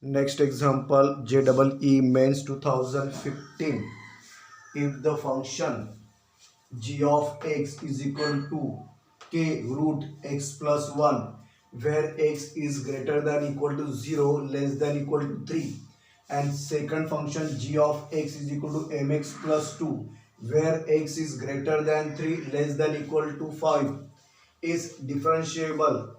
Next example, JEE Mains 2015. If the function g of x is equal to k root x plus 1, where x is greater than equal to 0, less than equal to 3, and second function g of x is equal to mx plus 2, where x is greater than 3, less than equal to 5, is differentiable,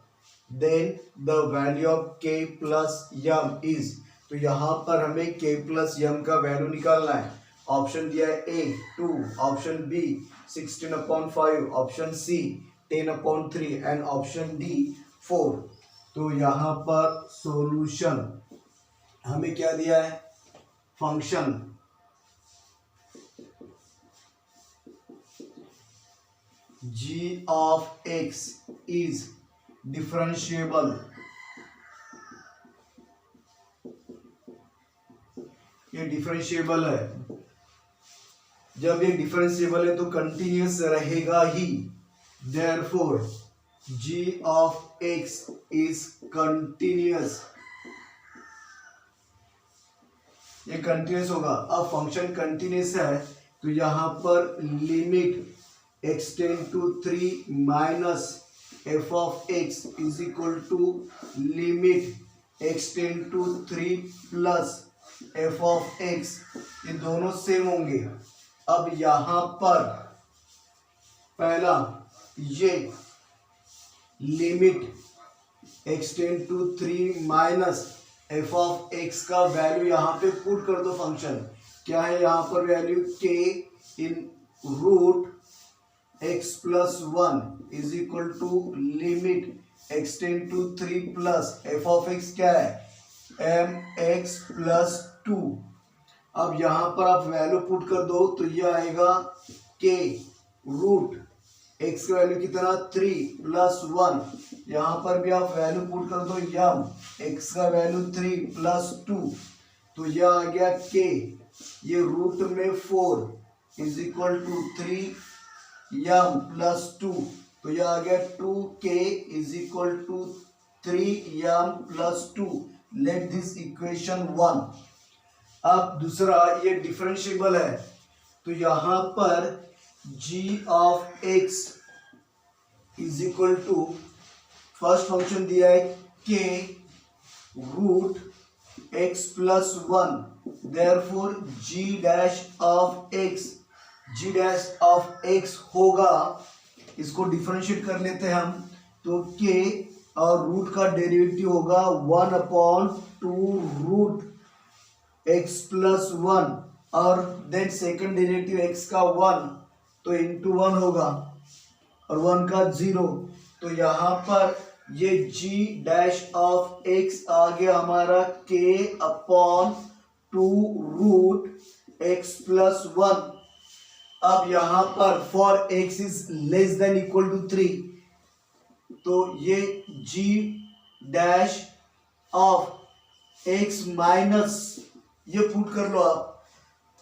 then the value of k plus m is. तो यहाँ पर हमें k plus m का value निकालना है. Option दिया है A 2, option B 16/5, option C 10/3 and option D 4. तो यहाँ पर सॉल्यूशन हमें क्या दिया है, function g of x is differentiable. ये डिफरेंशिएबल है. जब ये डिफरेंशिएबल है तो कंटिन्यूअस रहेगा ही. Therefore g of x is continuous. ये कंटिन्यूअस होगा. अब फंक्शन कंटिन्यूअस है तो यहाँ पर limit x tend to 3 minus f of x is equal to limit x tend to 3 plus f of x. ये दोनों सेम होंगे. अब यहां पर पहला ये limit x tend to 3 minus f of x का वैल्यू यहां पे पुट कर दो. फंक्शन क्या है यहाँ पर value, k in root x plus 1 is equal to limit x tend to 3 plus f of x क्या है mx plus 2. अब यहाँ पर आप वैल्यू पुट कर दो तो ये आएगा k रूट x का वैल्यू कितना 3 प्लस 1. यहाँ पर भी आप वैल्यू पुट कर दो m x का वैल्यू 3 प्लस 2. तो यह आ गया k, ये रूट में 4 is equal to 3 m plus 2. तो यह आ गया 2k is equal to 3m plus 2. Let this equation 1. अब दूसरा ये डिफरेंशिएबल है तो यहाँ पर g of x is equal to first function दिया है k root x plus 1. Therefore g dash of x होगा. इसको डिफरेंशिएट कर लेते हैं हम. तो k और रूट का डेरिवेटिव होगा 1/2 रूट x प्लस 1 और देन सेकंड डेरिवेटिव x का 1 तो इंटू 1 होगा और 1 का 0. तो यहाँ पर ये g डैश ऑफ x आ गया हमारा k/2 रूट x प्लस 1. अब यहाँ पर for x is less than equal to 3 तो ये g dash of x minus ये पुट कर लो आप.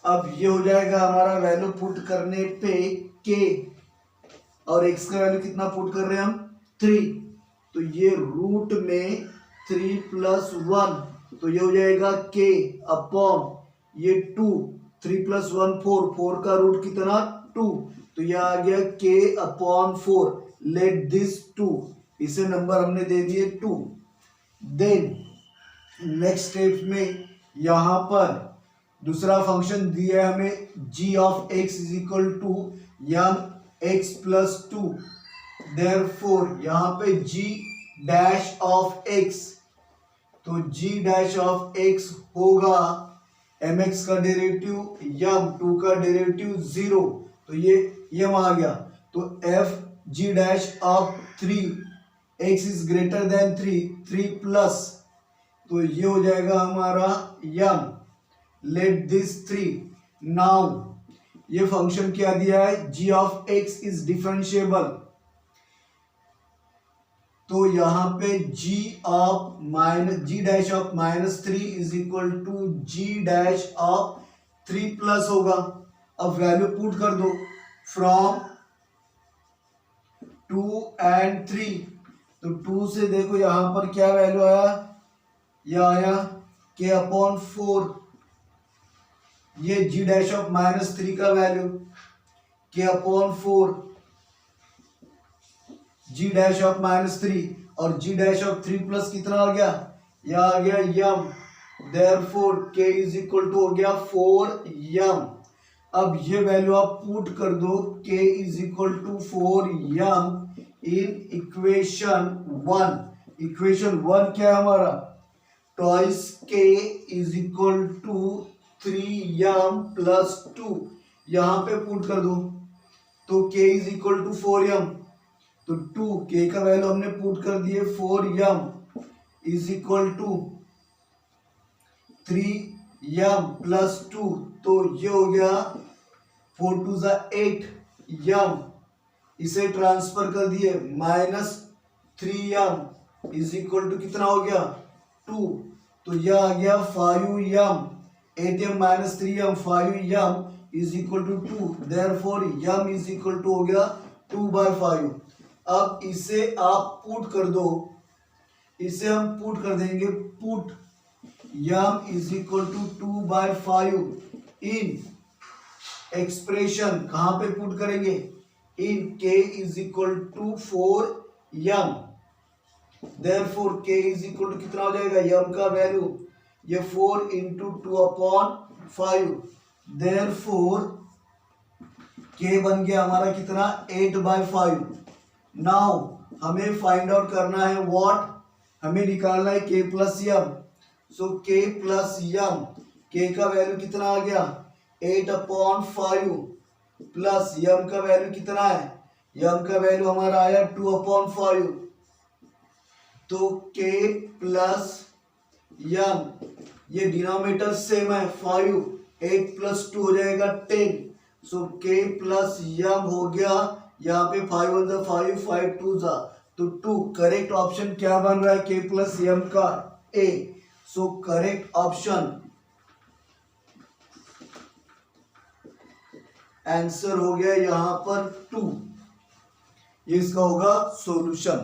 अब ये हो जाएगा हमारा वैल्यू पुट करने पे k और x का वैल्यू कितना पुट कर रहे हैं हम 3. तो ये रूट में 3 प्लस 1 तो ये हो जाएगा k अपॉन ये 2. 3 प्लस 1 4 का रूट कितना 2 तो यह आ गया k/4. लेट दिस 2, इसे नंबर हमने दे दिए 2. देन नेक्स्ट स्टेप में यहाँ पर दूसरा फंक्शन दिया है हमें g of x is equal to m x plus 2. Therefore यहाँ पे g डैश ऑफ x तो g डैश ऑफ x होगा mx का डेरिवेटिव m 2 का डेरिवेटिव 0 तो ये m आ गया. तो f g dash of 3 x is greater than 3 plus तो ये हो जाएगा हमारा m. Let this 3. नाउ ये फंक्शन क्या दिया है, g of x is differentiable. तो यहाँ पे g dash of -3 is equal to g dash of 3 plus होगा. अब वैल्यू पुट कर दो फ्रॉम 2 and 3. तो 2 से देखो यहाँ पर क्या वैल्यू आया, यह आया के अपॉन 4, ये g डैश ऑफ -3 का वैल्यू के अपॉन 4, g डैश ऑफ -3 और g डैश ऑफ 3 प्लस कितना आ गया, यह आ गया m, therefore k is equal to हो गया 4m। अब ये वैल्यू आप पुट कर दो, k is equal to 4m in equation 1। Equation 1 क्या है हमारा, twice k is equal to 3m plus 2, यहाँ पे पुट कर दो तो k is equal to 4m, तो 2 k का वैल्यू हमने पुट कर दिए 4m is equal to 3m plus 2, तो ये हो गया 4 2 ज़ा 8m, इसे ट्रांसफर कर दिए -3m इज इक्वल टू कितना हो गया 2, तो यह आ गया 5m, 8m minus 3m 5m is equal to 2, therefore m is equal to हो गया 2/5। अब इसे आप पुट कर दो, इसे हम पुट कर देंगे, put m is equal to 2/5 in expression, कहां पे पुट करेंगे, in k is equal to 4m, therefore k is equal to कितना हो जाएगा, m का वैल्यू ये 4 इंटू 2/5, देयरफॉर k बन गया हमारा कितना 8/5। नाउ हमें फाइंड आउट करना है व्हाट, हमें निकालना है k प्लस m, सो k प्लस m, k का वैल्यू कितना आ गया 8/5 प्लस m का वैल्यू कितना है, m का वैल्यू हमारा आया 2/5, तो k प्लस m, ये डिनोमिनेटर सेम है 5, 8 प्लस 2 हो जाएगा 10, सो k प्लस m हो गया, यहाँ पे 5 1 ज़ा 5 5 2 ज़ा, तो 2, करेक्ट ऑप्शन क्या बन रहा है k प्लस m का a, so correct option answer हो गया यहाँ पर 2, ये इसका होगा सॉल्यूशन।